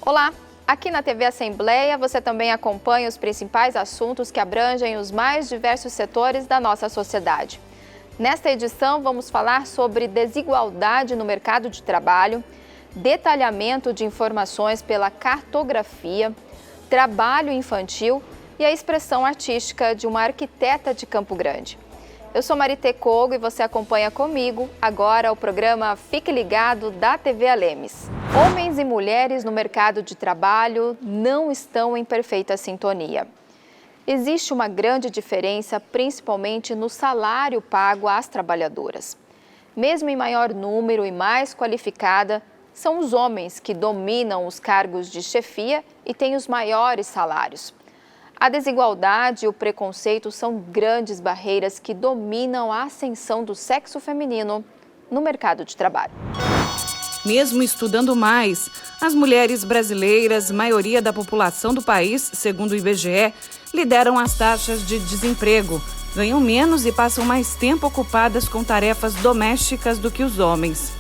Olá! Aqui na TV Assembleia você também acompanha os principais assuntos que abrangem os mais diversos setores da nossa sociedade. Nesta edição vamos falar sobre desigualdade no mercado de trabalho, detalhamento de informações pela cartografia, trabalho infantil e a expressão artística de uma arquiteta de Campo Grande. Eu sou Maritê Cogo e você acompanha comigo agora o programa Fique Ligado da TV Alemes. Homens e mulheres no mercado de trabalho não estão em perfeita sintonia. Existe uma grande diferença, principalmente no salário pago às trabalhadoras. Mesmo em maior número e mais qualificada, são os homens que dominam os cargos de chefia e têm os maiores salários. A desigualdade e o preconceito são grandes barreiras que dominam a ascensão do sexo feminino no mercado de trabalho. Mesmo estudando mais, as mulheres brasileiras, maioria da população do país, segundo o IBGE, lideram as taxas de desemprego, ganham menos e passam mais tempo ocupadas com tarefas domésticas do que os homens.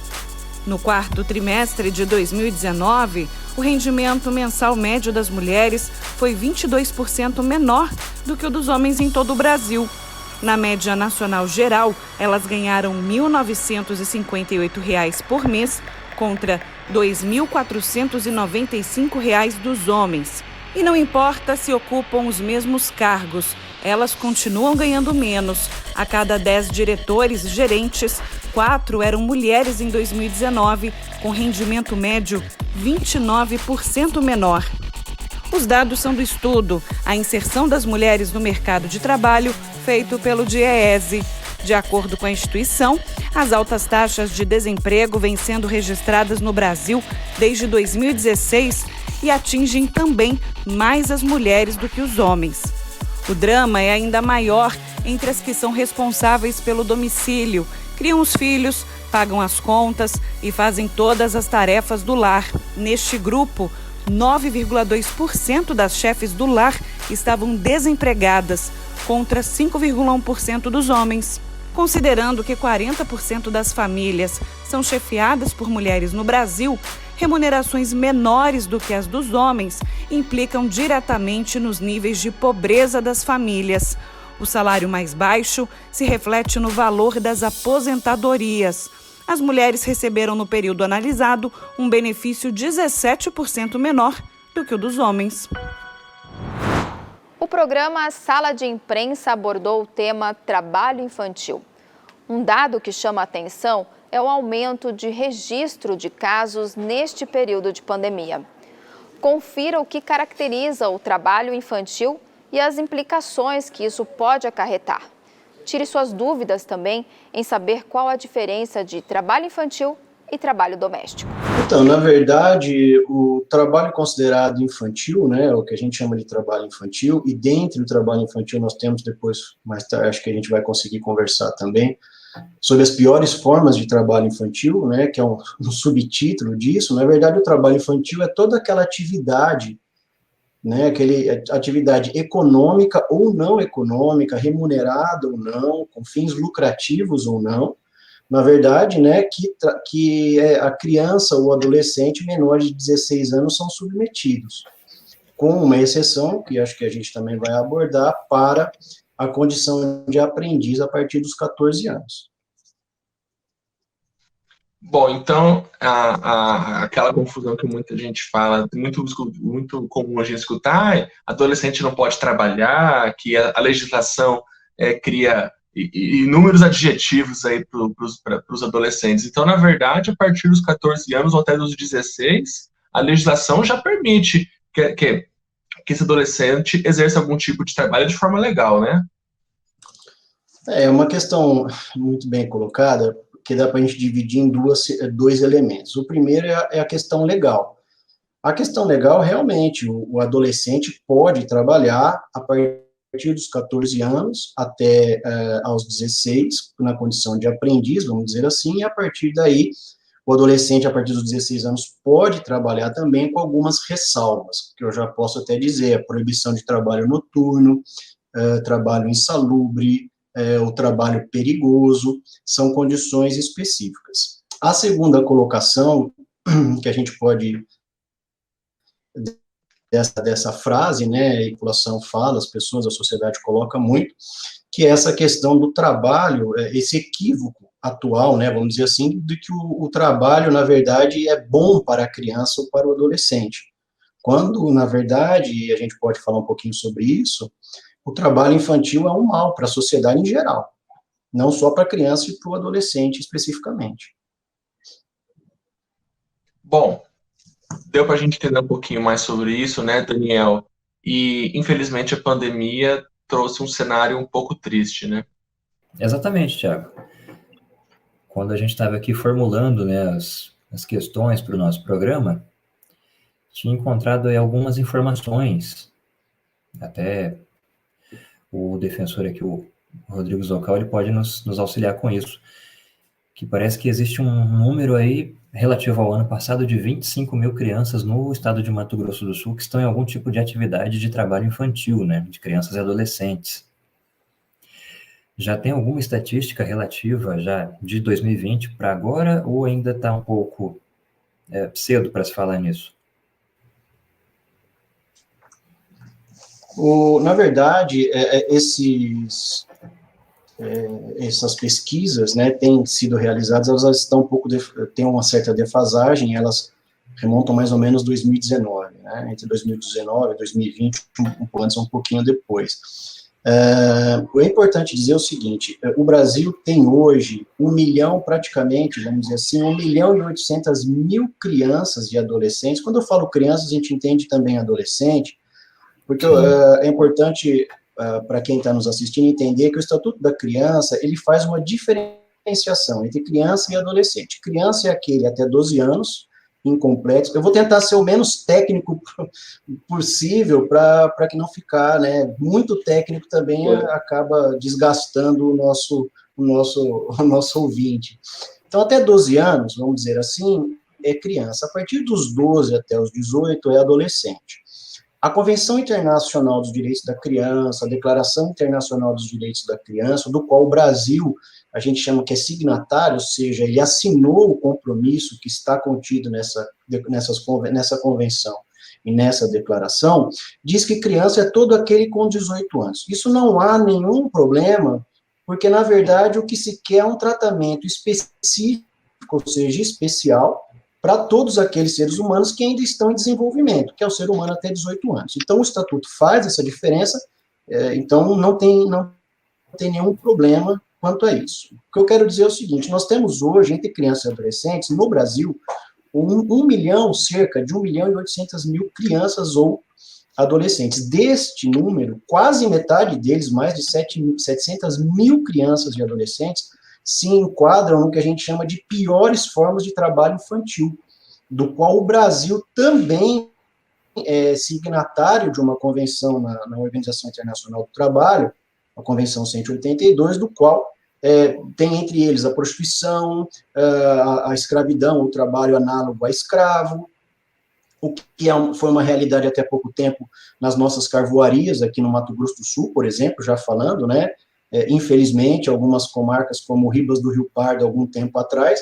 No quarto trimestre de 2019, o rendimento mensal médio das mulheres foi 22% menor do que o dos homens em todo o Brasil. Na média nacional geral, elas ganharam R$ 1.958 por mês, contra R$ 2.495 dos homens. E não importa se ocupam os mesmos cargos, elas continuam ganhando menos. A cada 10 diretores e gerentes, 4 eram mulheres em 2019, com rendimento médio 29% menor. Os dados são do estudo A Inserção das Mulheres no Mercado de Trabalho, feito pelo DIEESE. De acordo com a instituição, as altas taxas de desemprego vêm sendo registradas no Brasil desde 2016 e atingem também mais as mulheres do que os homens. O drama é ainda maior entre as que são responsáveis pelo domicílio, criam os filhos, pagam as contas e fazem todas as tarefas do lar. Neste grupo, 9,2% das chefes do lar estavam desempregadas, contra 5,1% dos homens. Considerando que 40% das famílias são chefiadas por mulheres no Brasil, remunerações menores do que as dos homens implicam diretamente nos níveis de pobreza das famílias. O salário mais baixo se reflete no valor das aposentadorias. As mulheres receberam no período analisado um benefício 17% menor do que o dos homens. O programa Sala de Imprensa abordou o tema trabalho infantil. Um dado que chama a atenção é o aumento de registro de casos neste período de pandemia. Confira o que caracteriza o trabalho infantil e as implicações que isso pode acarretar. Tire suas dúvidas também em saber qual a diferença de trabalho infantil e trabalho doméstico. Então, na verdade, o trabalho considerado infantil, né, o que a gente chama de trabalho infantil, e dentro do trabalho infantil nós temos depois, mais tarde, acho que a gente vai conseguir conversar também, sobre as piores formas de trabalho infantil, né, que é um subtítulo disso. Na verdade, o trabalho infantil é toda aquela atividade, né, atividade econômica ou não econômica, remunerada ou não, com fins lucrativos ou não, na verdade, né, que a criança ou adolescente menores de 16 anos são submetidos, com uma exceção, que acho que a gente também vai abordar, para a condição de aprendiz a partir dos 14 anos. Bom, então, aquela confusão que muita gente fala, muito comum a gente escutar, adolescente não pode trabalhar, que a legislação cria inúmeros adjetivos aí para os adolescentes. Então, na verdade, a partir dos 14 anos ou até dos 16, a legislação já permite que esse adolescente exerça algum tipo de trabalho de forma legal, né? É uma questão muito bem colocada, que dá para a gente dividir em dois elementos. O primeiro é a questão legal. A questão legal, realmente, o adolescente pode trabalhar a partir dos 14 anos até aos 16, na condição de aprendiz, vamos dizer assim, e a partir daí, o adolescente, a partir dos 16 anos, pode trabalhar também com algumas ressalvas, que eu já posso até dizer, a proibição de trabalho noturno, trabalho insalubre, o trabalho perigoso, são condições específicas. A segunda colocação que a gente pode, dessa frase, né, a população fala, as pessoas, a sociedade coloca muito, que é essa questão do trabalho, esse equívoco atual, né, vamos dizer assim, de que o trabalho, na verdade, é bom para a criança ou para o adolescente. Quando, na verdade, e a gente pode falar um pouquinho sobre isso, o trabalho infantil é um mal para a sociedade em geral, não só para a criança e para o adolescente especificamente. Bom, deu para a gente entender um pouquinho mais sobre isso, né, Daniel? E, infelizmente, a pandemia trouxe um cenário um pouco triste, né? Exatamente, Thiago. Quando a gente estava aqui formulando, né, as questões para o nosso programa, tinha encontrado aí algumas informações, até o defensor aqui, o Rodrigo Zocal, ele pode nos auxiliar com isso, que parece que existe um número aí relativo ao ano passado de 25 mil crianças no estado de Mato Grosso do Sul que estão em algum tipo de atividade de trabalho infantil, né, de crianças e adolescentes. Já tem alguma estatística relativa já de 2020 para agora ou ainda está um pouco cedo para se falar nisso? Na verdade, essas pesquisas, né, têm sido realizadas, elas estão têm uma certa defasagem, elas remontam mais ou menos 2019, né, entre 2019 e 2020, um pouco antes, um pouquinho depois. É importante dizer o seguinte, o Brasil tem hoje 1 milhão, praticamente, vamos dizer assim, 1.800.000 crianças e adolescentes. Quando eu falo crianças, a gente entende também adolescente, porque é importante para quem está nos assistindo entender que o Estatuto da Criança, ele faz uma diferenciação entre criança e adolescente. Criança é aquele até 12 anos, incompletos. Eu vou tentar ser o menos técnico possível para que não ficar, né, muito técnico também acaba desgastando o nosso ouvinte. Então, até 12 anos, vamos dizer assim, é criança. A partir dos 12 até os 18 é adolescente. A Convenção Internacional dos Direitos da Criança, a Declaração Internacional dos Direitos da Criança, do qual o Brasil, a gente chama que é signatário, ou seja, ele assinou o compromisso que está contido nessa convenção e nessa declaração, diz que criança é todo aquele com 18 anos. Isso não há nenhum problema, porque, na verdade, o que se quer é um tratamento específico, ou seja, especial, para todos aqueles seres humanos que ainda estão em desenvolvimento, que é o ser humano até 18 anos. Então, o Estatuto faz essa diferença, então não tem nenhum problema quanto a isso. O que eu quero dizer é o seguinte, nós temos hoje, entre crianças e adolescentes, no Brasil, cerca de 1.800.000 crianças ou adolescentes. Deste número, quase metade deles, mais de 700.000 crianças e adolescentes, se enquadram no que a gente chama de piores formas de trabalho infantil, do qual o Brasil também é signatário de uma convenção na Organização Internacional do Trabalho, a Convenção 182, do qual tem entre eles a prostituição, a escravidão, o trabalho análogo a escravo, o que foi uma realidade até pouco tempo nas nossas carvoarias, aqui no Mato Grosso do Sul, por exemplo, já falando, né? Infelizmente, algumas comarcas como Ribas do Rio Pardo, algum tempo atrás,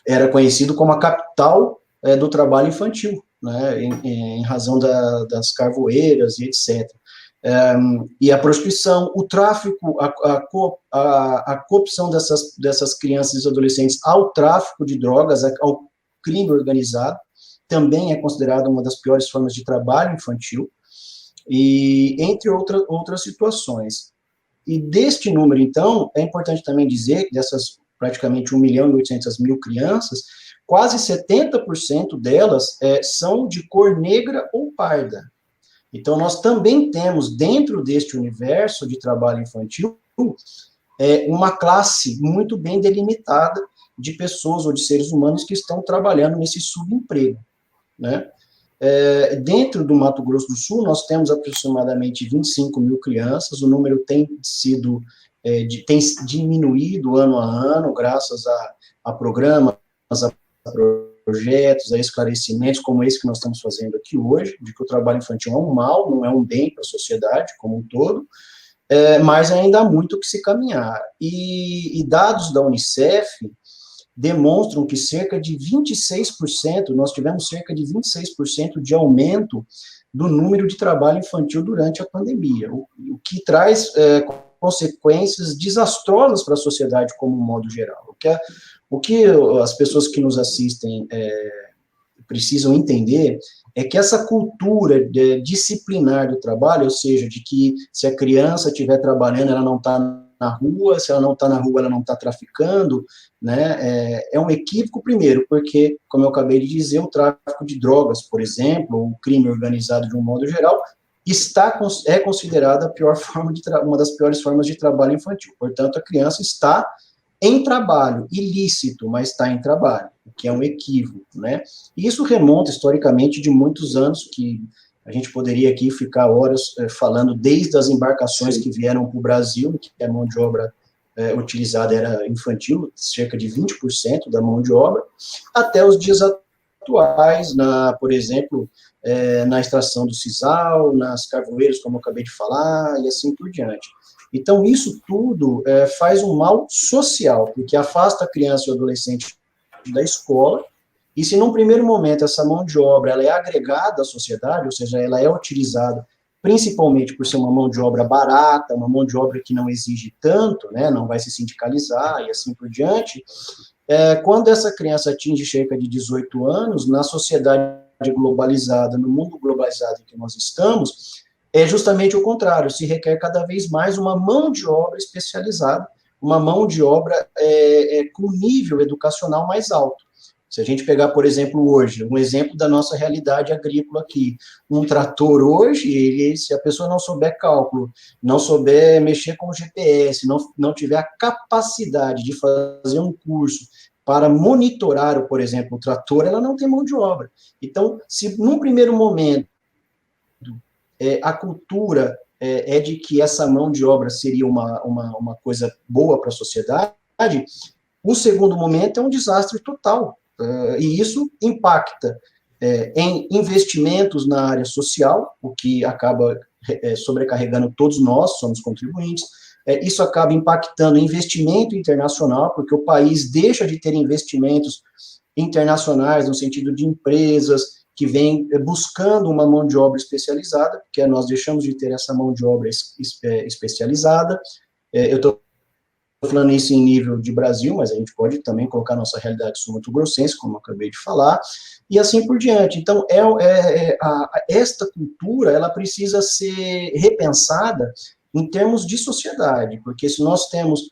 era conhecido como a capital do trabalho infantil, né, em razão das carvoeiras e etc. E a prostituição, o tráfico, a corrupção dessas crianças e adolescentes ao tráfico de drogas, ao crime organizado, também é considerada uma das piores formas de trabalho infantil, e entre outras situações. E deste número, então, é importante também dizer que dessas praticamente 1.800.000 crianças, quase 70% delas são de cor negra ou parda. Então, nós também temos, dentro deste universo de trabalho infantil, uma classe muito bem delimitada de pessoas ou de seres humanos que estão trabalhando nesse subemprego, né? Dentro do Mato Grosso do Sul, nós temos aproximadamente 25.000 crianças, o número tem diminuído ano a ano, graças a programas, a projetos, a esclarecimentos, como esse que nós estamos fazendo aqui hoje, de que o trabalho infantil é um mal, não é um bem para a sociedade como um todo, mas ainda há muito que se caminhar. E dados da Unicef demonstram que cerca de 26%, nós tivemos cerca de 26% de aumento do número de trabalho infantil durante a pandemia, o que traz consequências desastrosas para a sociedade como um modo geral. O que as pessoas que nos assistem precisam entender é que essa cultura disciplinar do trabalho, ou seja, de que se a criança estiver trabalhando, ela não está na rua, se ela não está na rua, ela não está traficando, né, é um equívoco, primeiro, porque, como eu acabei de dizer, o tráfico de drogas, por exemplo, ou o crime organizado de um modo geral, é considerada a pior forma uma das piores formas de trabalho infantil. Portanto, a criança está em trabalho, ilícito, mas está em trabalho, o que é um equívoco, né? E isso remonta, historicamente, de muitos anos, que a gente poderia aqui ficar horas falando, desde as embarcações que vieram para o Brasil, que a mão de obra utilizada era infantil, cerca de 20% da mão de obra, até os dias atuais, por exemplo, na extração do sisal, nas carvoeiras, como eu acabei de falar, e assim por diante. Então, isso tudo faz um mal social, porque afasta a criança e o adolescente da escola, e se num primeiro momento essa mão de obra ela é agregada à sociedade, ou seja, ela é utilizada principalmente por ser uma mão de obra barata, uma mão de obra que não exige tanto, né, não vai se sindicalizar e assim por diante, quando essa criança atinge cerca de 18 anos, na sociedade globalizada, no mundo globalizado em que nós estamos, é justamente o contrário, se requer cada vez mais uma mão de obra especializada, uma mão de obra com nível educacional mais alto. Se a gente pegar, por exemplo, hoje, um exemplo da nossa realidade agrícola aqui, um trator hoje, se a pessoa não souber cálculo, não souber mexer com o GPS, não tiver a capacidade de fazer um curso para monitorar, por exemplo, o trator, ela não tem mão de obra. Então, se num primeiro momento a cultura é de que essa mão de obra seria uma coisa boa para a sociedade, o segundo momento é um desastre total. E isso impacta em investimentos na área social, o que acaba sobrecarregando todos nós, somos contribuintes. Isso acaba impactando em investimento internacional, porque o país deixa de ter investimentos internacionais, no sentido de empresas que vêm buscando uma mão de obra especializada, porque nós deixamos de ter essa mão de obra especializada. Eu estou falando isso em nível de Brasil, mas a gente pode também colocar nossa realidade sul-mato-grossense, como eu acabei de falar, e assim por diante. Então, esta cultura, ela precisa ser repensada em termos de sociedade, porque se nós temos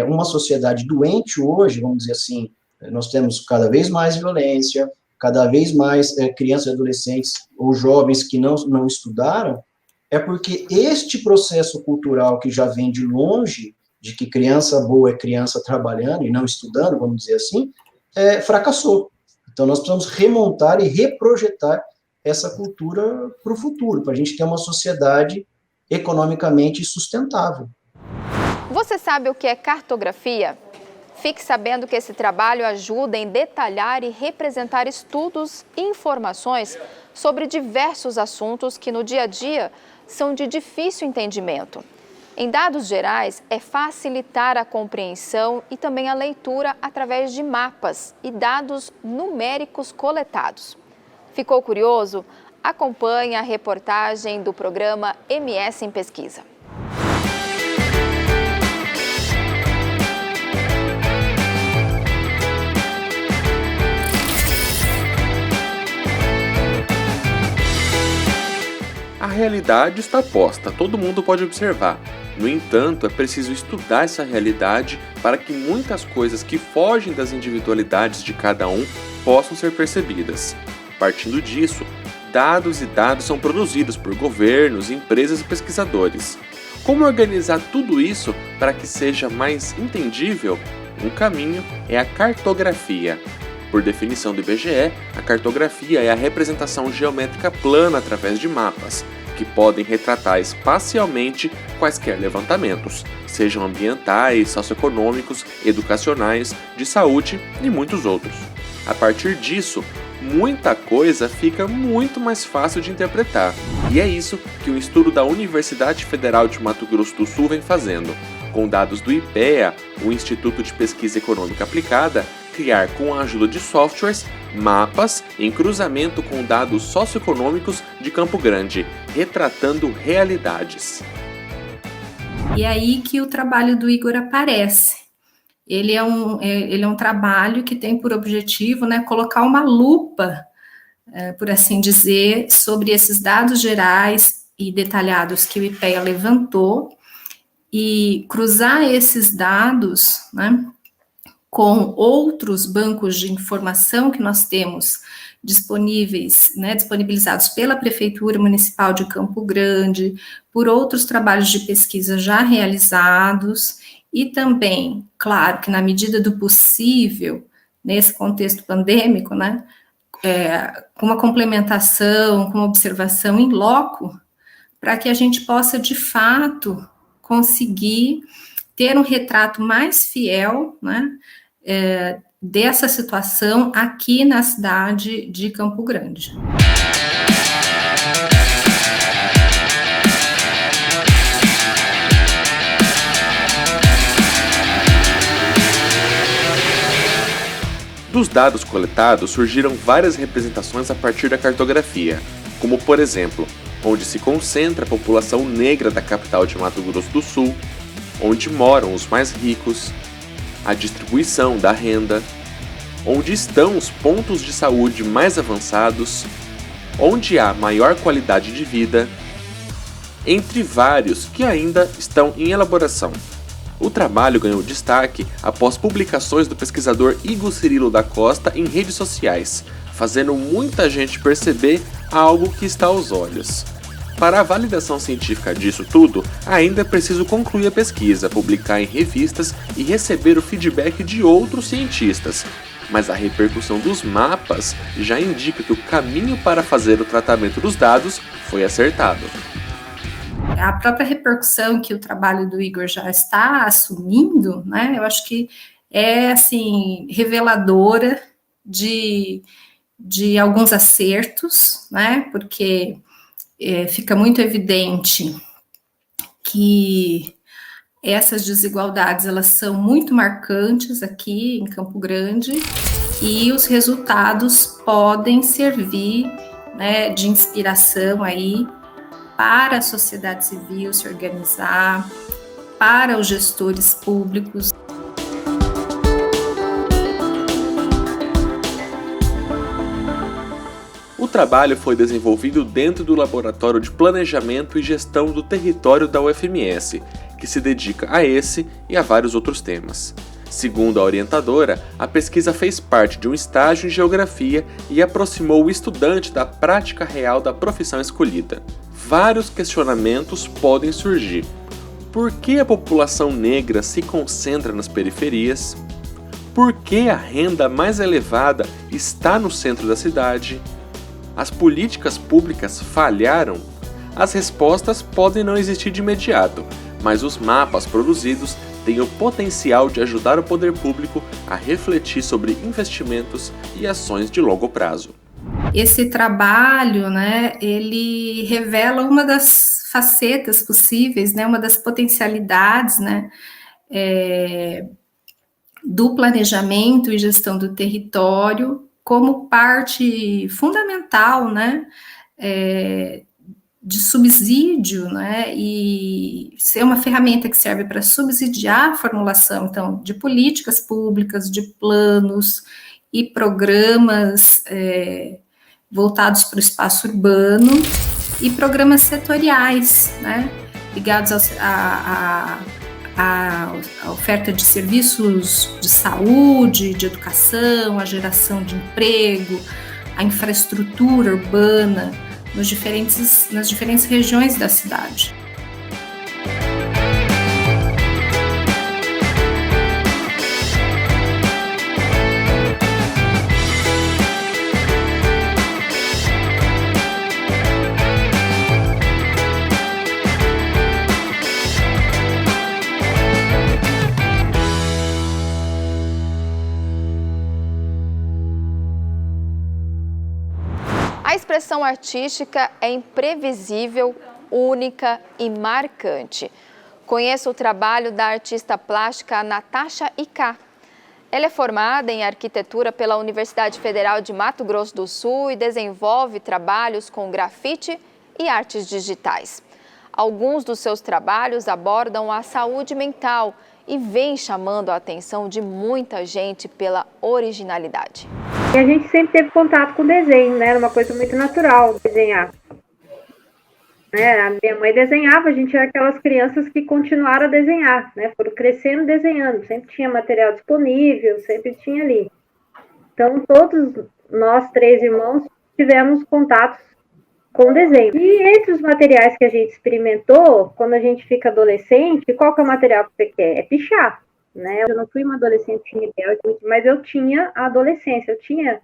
uma sociedade doente hoje, vamos dizer assim, nós temos cada vez mais violência, cada vez mais crianças e adolescentes ou jovens que não estudaram, é porque este processo cultural que já vem de longe, de que criança boa é criança trabalhando e não estudando, vamos dizer assim, fracassou. Então, nós precisamos remontar e reprojetar essa cultura para o futuro, para a gente ter uma sociedade economicamente sustentável. Você sabe o que é cartografia? Fique sabendo que esse trabalho ajuda em detalhar e representar estudos e informações sobre diversos assuntos que no dia a dia são de difícil entendimento. Em dados gerais, é facilitar a compreensão e também a leitura através de mapas e dados numéricos coletados. Ficou curioso? Acompanhe a reportagem do programa MS em Pesquisa. A realidade está posta, todo mundo pode observar. No entanto, é preciso estudar essa realidade para que muitas coisas que fogem das individualidades de cada um possam ser percebidas. Partindo disso, dados são produzidos por governos, empresas e pesquisadores. Como organizar tudo isso para que seja mais entendível? Um caminho é a cartografia. Por definição do IBGE, a cartografia é a representação geométrica plana através de mapas, que podem retratar espacialmente quaisquer levantamentos, sejam ambientais, socioeconômicos, educacionais, de saúde e muitos outros. A partir disso, muita coisa fica muito mais fácil de interpretar. E é isso que um estudo da Universidade Federal de Mato Grosso do Sul vem fazendo. Com dados do IPEA, o Instituto de Pesquisa Econômica Aplicada, criar com a ajuda de softwares, mapas em cruzamento com dados socioeconômicos de Campo Grande, retratando realidades. E é aí que o trabalho do Igor aparece. Ele é um trabalho que tem por objetivo, né, colocar uma lupa, por assim dizer, sobre esses dados gerais e detalhados que o IPEA levantou e cruzar esses dados, né, com outros bancos de informação que nós temos disponíveis, né, disponibilizados pela Prefeitura Municipal de Campo Grande, por outros trabalhos de pesquisa já realizados, e também, claro, que na medida do possível, nesse contexto pandêmico, né, com uma complementação, com uma observação in loco, para que a gente possa, de fato, conseguir ter um retrato mais fiel, né, dessa situação aqui na cidade de Campo Grande. Dos dados coletados surgiram várias representações a partir da cartografia, como por exemplo, onde se concentra a população negra da capital de Mato Grosso do Sul, onde moram os mais ricos, a distribuição da renda, onde estão os pontos de saúde mais avançados, onde há maior qualidade de vida, entre vários que ainda estão em elaboração. O trabalho ganhou destaque após publicações do pesquisador Igor Cirilo da Costa em redes sociais, fazendo muita gente perceber algo que está aos olhos. Para a validação científica disso tudo, ainda é preciso concluir a pesquisa, publicar em revistas e receber o feedback de outros cientistas. Mas a repercussão dos mapas já indica que o caminho para fazer o tratamento dos dados foi acertado. A própria repercussão que o trabalho do Igor já está assumindo, né, eu acho que é, assim, reveladora de alguns acertos, né, porque fica muito evidente que essas desigualdades, elas são muito marcantes aqui em Campo Grande e os resultados podem servir, né, de inspiração aí para a sociedade civil se organizar, para os gestores públicos. O trabalho foi desenvolvido dentro do Laboratório de Planejamento e Gestão do Território da UFMS, que se dedica a esse e a vários outros temas. Segundo a orientadora, a pesquisa fez parte de um estágio em geografia e aproximou o estudante da prática real da profissão escolhida. Vários questionamentos podem surgir. Por que a população negra se concentra nas periferias? Por que a renda mais elevada está no centro da cidade? As políticas públicas falharam? As respostas podem não existir de imediato, mas os mapas produzidos têm o potencial de ajudar o poder público a refletir sobre investimentos e ações de longo prazo. Esse trabalho, né, ele revela uma das facetas possíveis, né, uma das potencialidades, né, do planejamento e gestão do território como parte fundamental, né, de subsídio, né, e ser uma ferramenta que serve para subsidiar a formulação, então, de políticas públicas, de planos e programas voltados para o espaço urbano e programas setoriais, né, ligados à oferta de serviços de saúde, de educação, à geração de emprego, à infraestrutura urbana nas diferentes regiões da cidade. expressão artística é imprevisível, única e marcante. Conheça o trabalho da artista plástica Natasha Icá. Ela é formada em arquitetura pela Universidade Federal de Mato Grosso do Sul e desenvolve trabalhos com grafite e artes digitais. Alguns dos seus trabalhos abordam a saúde mental e vêm chamando a atenção de muita gente pela originalidade. E a gente sempre teve contato com desenho, né? Era uma coisa muito natural desenhar. A minha mãe desenhava, a gente era aquelas crianças que continuaram a desenhar, né? Foram crescendo desenhando, sempre tinha material disponível, sempre tinha ali. Então, todos nós 3 irmãos tivemos contatos com desenho. E entre os materiais que a gente experimentou, quando a gente fica adolescente, qual que é o material que você quer? É pichar, né? Eu não fui uma adolescente rebelde, mas eu tinha a adolescência, eu tinha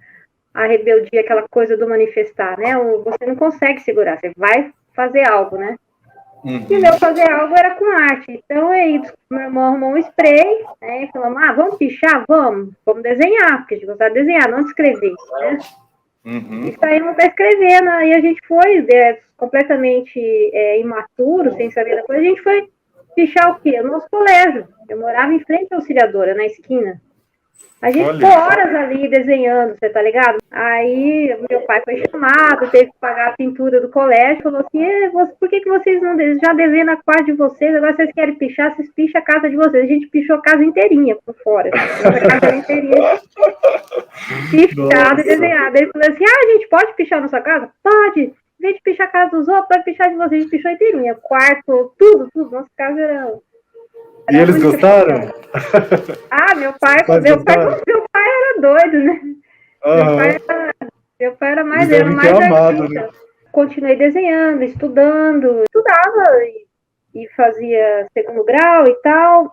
a rebeldia, aquela coisa do manifestar, né? Você não consegue segurar, você vai fazer algo, né? E o meu fazer algo era com arte. Então, aí, meu irmão arrumou um spray, né? E falamos, vamos pichar? Vamos desenhar, porque a gente gostava de desenhar, não de escrever, né? E saímos para escrever, né? E a gente foi completamente imaturo, sem saber da coisa, a gente foi pichar o quê? O nosso colégio. Eu morava em frente à Auxiliadora, na esquina. A gente ficou horas ali desenhando, você tá ligado? Aí meu pai foi chamado, teve que pagar a pintura do colégio, falou assim, por que vocês não já desenham a quarta de vocês, agora vocês querem pichar, vocês picham a casa de vocês. A gente pichou a casa inteirinha por fora. A casa inteirinha pichada e desenhada. Ele falou assim, a gente pode pichar na sua casa? Pode. Em vez de pichar a casa dos outros, pode pichar de vocês. A gente pichou inteirinha, quarto, tudo. Nossa casa era... E eles gostaram? Meu pai era doido, né? Meu pai era mais artista. Né? Continuei desenhando, estudava e fazia segundo grau e tal.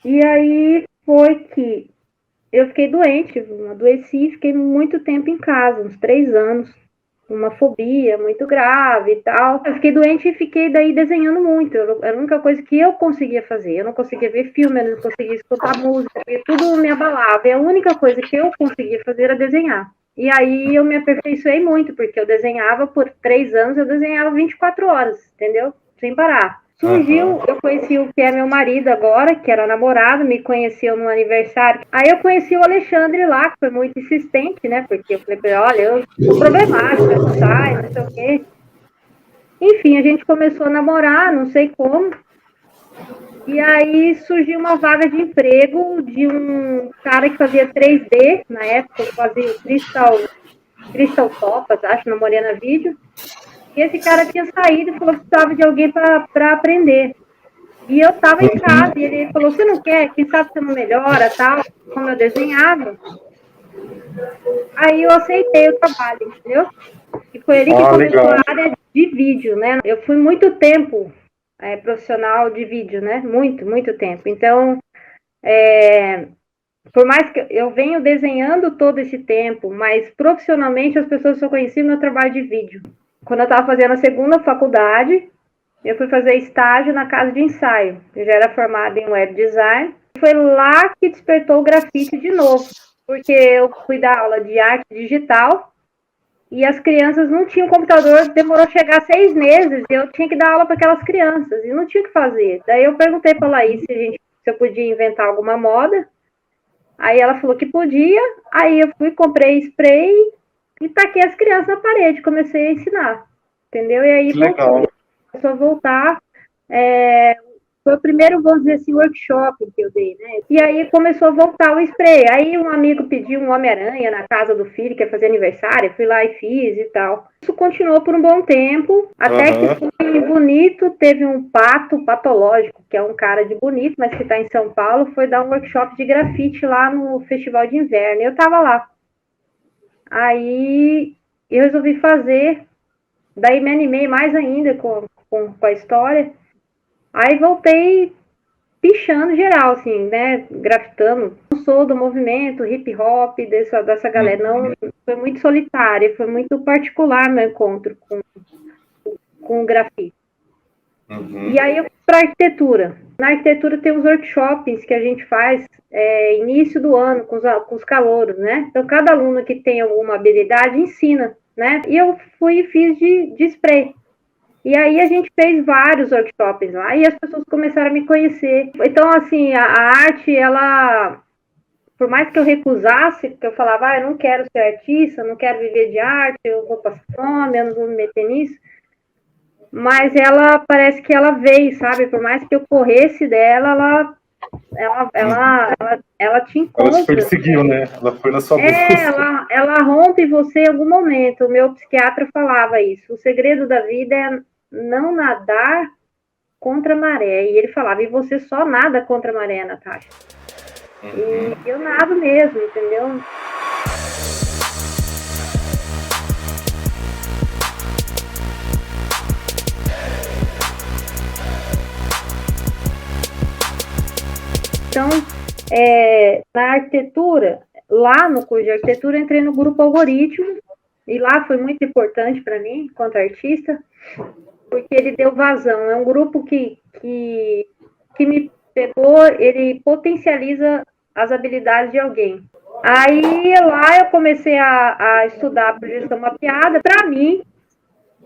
E aí foi que eu fiquei doente, adoeci, fiquei muito tempo em casa, uns 3 anos. Uma fobia muito grave e tal. Eu fiquei doente e fiquei daí desenhando muito. Era a única coisa que eu conseguia fazer. Eu não conseguia ver filme, eu não conseguia escutar música, tudo me abalava. E a única coisa que eu conseguia fazer era desenhar. E aí eu me aperfeiçoei muito, porque eu desenhava por 3 anos, eu desenhava 24 horas, entendeu? Sem parar. Surgiu, eu conheci o que é meu marido agora, que era namorado, me conheceu no aniversário. Aí eu conheci o Alexandre lá, que foi muito insistente, né? Porque eu falei, olha, eu sou problemática, não sai, não sei o quê. Enfim, a gente começou a namorar, não sei como. E aí surgiu uma vaga de emprego de um cara que fazia 3D, na época eu fazia o Crystal Topas, acho, na Morena Vídeo. E esse cara tinha saído e falou que precisava de alguém para aprender. E eu estava em casa, e ele falou, você não quer? Quem sabe você não melhora, tal, como eu desenhava. Aí eu aceitei o trabalho, entendeu? E foi ele que começou a área de vídeo, né? Eu fui muito tempo profissional de vídeo, né? Muito tempo. Então, por mais que eu venho desenhando todo esse tempo, mas profissionalmente as pessoas só conheciam meu trabalho de vídeo. Quando eu estava fazendo a segunda faculdade, eu fui fazer estágio na casa de ensaio. Eu já era formada em web design. Foi lá que despertou o grafite de novo, porque eu fui dar aula de arte digital e as crianças não tinham computador, demorou a chegar 6 meses e eu tinha que dar aula para aquelas crianças e não tinha o que fazer. Daí eu perguntei para a Laís se eu podia inventar alguma moda. Aí ela falou que podia, aí eu fui, comprei spray e taquei as crianças na parede, comecei a ensinar, entendeu? E aí começou a voltar, foi o primeiro, vamos dizer assim, workshop que eu dei, né? E aí começou a voltar o spray. Aí um amigo pediu um Homem-Aranha na casa do filho, que ia fazer aniversário, eu fui lá e fiz e tal. Isso continuou por um bom tempo, até que foi Bonito, teve um pato patológico, que é um cara de Bonito, mas que está em São Paulo, foi dar um workshop de grafite lá no Festival de Inverno, e eu estava lá. Aí eu resolvi fazer, daí me animei mais ainda com a história. Aí voltei pichando geral, assim, né, grafitando. Não sou do movimento hip hop dessa galera, não, foi muito solitário, foi muito particular meu encontro com o grafite. E aí eu fui para arquitetura. Na arquitetura tem os workshops que a gente faz início do ano com os calouros, né? Então cada aluno que tem alguma habilidade ensina. né? E eu fui e fiz de spray. E aí a gente fez vários workshops lá e as pessoas começaram a me conhecer. Então, assim, a arte, ela, por mais que eu recusasse, porque eu falava, eu não quero ser artista, não quero viver de arte, eu vou passar fome, eu não vou me meter nisso. Mas ela, parece que ela veio, sabe? Por mais que eu corresse dela, ela te encontra. Ela te perseguiu, né? Ela foi na sua busca. Ela rompe você em algum momento. O meu psiquiatra falava isso. O segredo da vida é não nadar contra a maré. E ele falava, e você só nada contra a maré, Natasha. E eu nado mesmo, entendeu? Então, na arquitetura, lá no curso de arquitetura, eu entrei no grupo Algoritmo, e lá foi muito importante para mim, enquanto artista, porque ele deu vazão. É um grupo que me pegou, ele potencializa as habilidades de alguém. Aí, lá eu comecei a estudar a projeção mapeada. Para mim,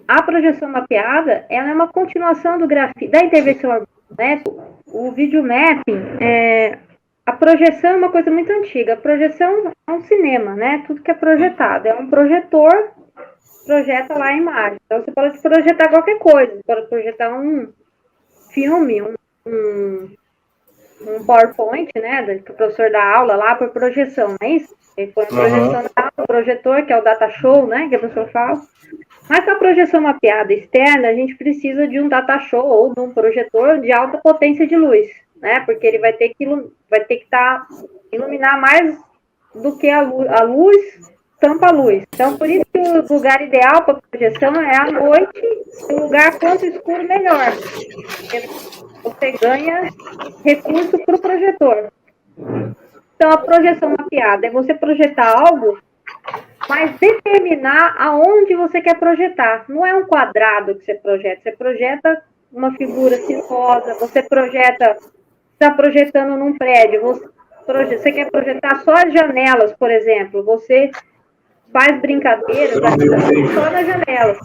a projeção mapeada, ela é uma continuação da intervenção, né? O videomapping, a projeção é uma coisa muito antiga. A projeção é um cinema, né? Tudo que é projetado. É um projetor, projeta lá a imagem. Então, você pode projetar qualquer coisa. Você pode projetar um filme, um PowerPoint, né? Que o professor dá aula lá por projeção, não é isso? Ele põe a projeção no projetor, que é o data show, né? Que a pessoa fala. Mas para a projeção mapeada externa, a gente precisa de um data show ou de um projetor de alta potência de luz, né? Porque ele vai ter que iluminar mais do que a luz tampa a luz. Então, por isso que o lugar ideal para projeção é à noite, um lugar quanto escuro melhor. Porque você ganha recurso para o projetor. Então, a projeção mapeada é você projetar algo, mas determinar aonde você quer projetar. Não é um quadrado que você projeta uma figura sinuosa, você está projetando num prédio, você quer projetar só as janelas, por exemplo, você faz brincadeiras só nas janelas.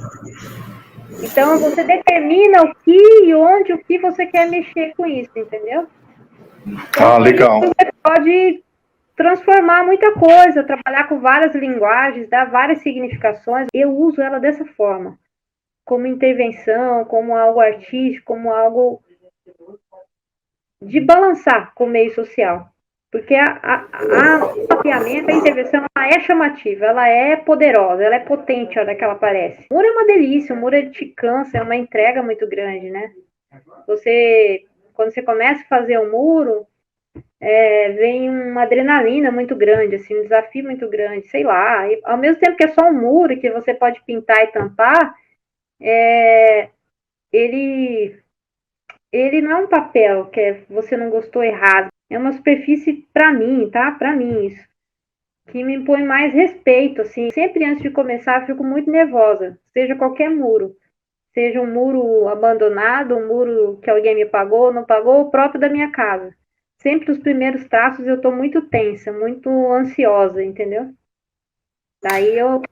Então, você determina o que e onde, o que você quer mexer com isso, entendeu? Então, legal. Você pode transformar muita coisa, trabalhar com várias linguagens, dar várias significações. Eu uso ela dessa forma, como intervenção, como algo artístico, como algo de balançar com o meio social. Porque o mapeamento, a intervenção, ela é chamativa, ela é poderosa, ela é potente a hora que ela aparece. O muro é uma delícia, o muro ele te cansa, é uma entrega muito grande, né? Quando você começa a fazer o muro, vem uma adrenalina muito grande, assim, um desafio muito grande, sei lá. E, ao mesmo tempo que é só um muro que você pode pintar e tampar, ele não é um papel que você não gostou errado. É uma superfície para mim, tá? Para mim isso. Que me impõe mais respeito, assim. Sempre antes de começar eu fico muito nervosa. Seja qualquer muro. Seja um muro abandonado, um muro que alguém me pagou, não pagou, o próprio da minha casa. Sempre os primeiros traços eu tô muito tensa, muito ansiosa, entendeu? Daí eu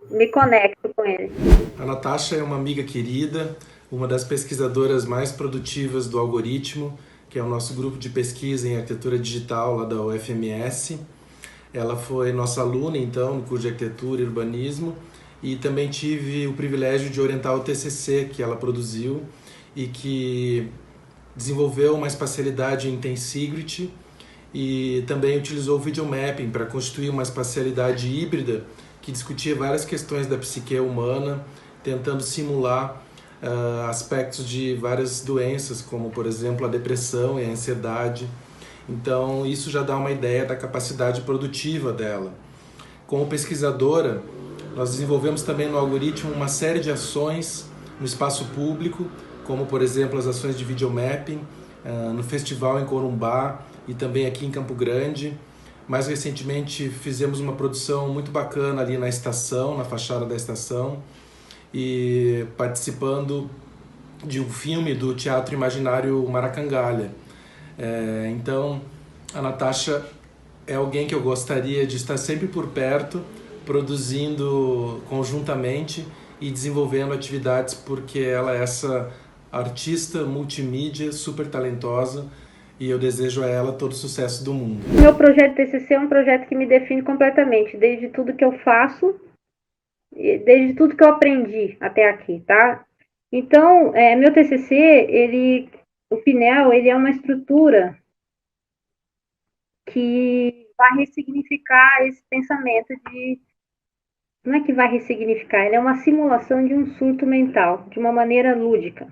me conecto com ele. A Natasha é uma amiga querida, uma das pesquisadoras mais produtivas do Algoritmo, que é o nosso grupo de pesquisa em arquitetura digital lá da UFMS. Ela foi nossa aluna, então, no curso de arquitetura e urbanismo, e também tive o privilégio de orientar o TCC que ela produziu e que desenvolveu uma espacialidade em Tensegrity e também utilizou o videomapping para constituir uma espacialidade híbrida que discutia várias questões da psique humana, tentando simular aspectos de várias doenças, como, por exemplo, a depressão e a ansiedade. Então, isso já dá uma ideia da capacidade produtiva dela. Como pesquisadora, nós desenvolvemos também no Algoritmo uma série de ações no espaço público, como, por exemplo, as ações de videomapping no festival em Corumbá e também aqui em Campo Grande. Mais recentemente, fizemos uma produção muito bacana ali na estação, na fachada da estação, e participando de um filme do Teatro Imaginário Maracangalha. Então, a Natasha é alguém que eu gostaria de estar sempre por perto produzindo conjuntamente e desenvolvendo atividades, porque ela é essa artista multimídia super talentosa e eu desejo a ela todo o sucesso do mundo. Meu projeto TCC é um projeto que me define completamente, desde tudo que eu faço, desde tudo que eu aprendi até aqui, tá? Então, meu TCC, o PNEL, ele é uma estrutura que vai ressignificar esse pensamento de... Não é que vai ressignificar, ele é uma simulação de um surto mental, de uma maneira lúdica.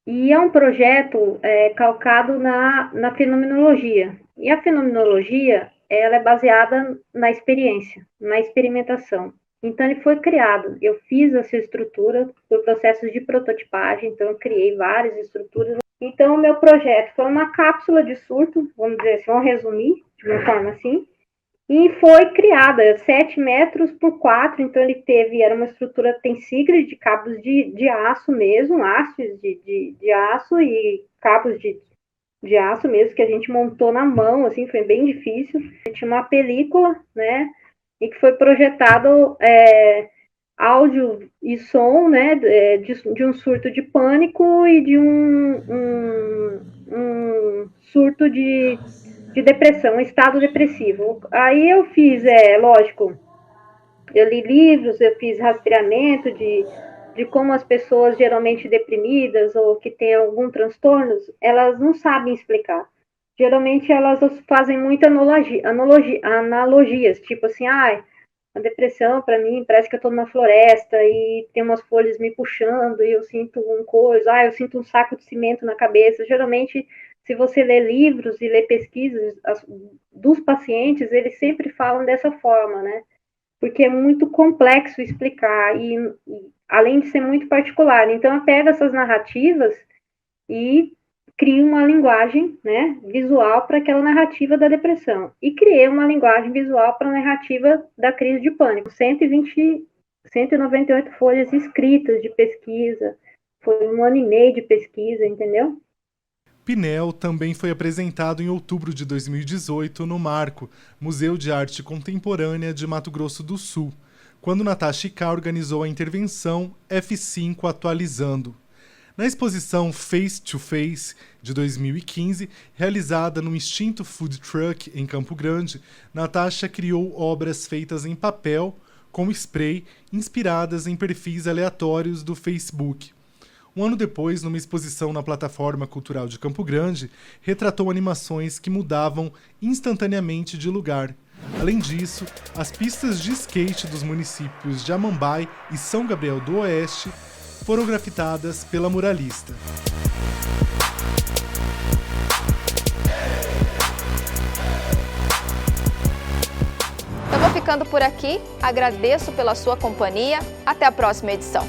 E é um projeto calcado na fenomenologia. E a fenomenologia, ela é baseada na experiência, na experimentação. Então, ele foi criado. Eu fiz essa estrutura por processos de prototipagem, então eu criei várias estruturas. Então, o meu projeto foi uma cápsula de surto, vamos dizer assim, vamos resumir de uma forma assim, e foi criada 7 metros por 4, então era uma estrutura tensígrade de cabos de aço mesmo, hastes de aço e cabos de aço mesmo, que a gente montou na mão, assim, foi bem difícil. Tinha uma película, né, e que foi projetado áudio e som, né, de um surto de pânico e de um surto de depressão, um estado depressivo. Aí eu fiz, lógico, eu li livros, eu fiz rastreamento de como as pessoas geralmente deprimidas ou que têm algum transtorno, elas não sabem explicar. Geralmente elas fazem muita analogias, tipo assim, a depressão para mim parece que eu estou numa floresta e tem umas folhas me puxando e eu sinto eu sinto um saco de cimento na cabeça. Geralmente, se você lê livros e lê pesquisas dos pacientes, eles sempre falam dessa forma, né? Porque é muito complexo explicar e além de ser muito particular. Então, eu pego essas narrativas e crio uma linguagem, né, visual para aquela narrativa da depressão. E criei uma linguagem visual para a narrativa da crise de pânico. 198 folhas escritas de pesquisa. Foi 1 ano e meio de pesquisa, entendeu? PNEL também foi apresentado em outubro de 2018 no Marco, Museu de Arte Contemporânea de Mato Grosso do Sul, quando Natasha Icá organizou a intervenção F5 Atualizando. Na exposição Face to Face, de 2015, realizada no Instinto Food Truck, em Campo Grande, Natasha criou obras feitas em papel, com spray, inspiradas em perfis aleatórios do Facebook. Um ano depois, numa exposição na Plataforma Cultural de Campo Grande, retratou animações que mudavam instantaneamente de lugar. Além disso, as pistas de skate dos municípios de Amambai e São Gabriel do Oeste foram grafitadas pela muralista. Eu vou ficando por aqui, agradeço pela sua companhia, até a próxima edição.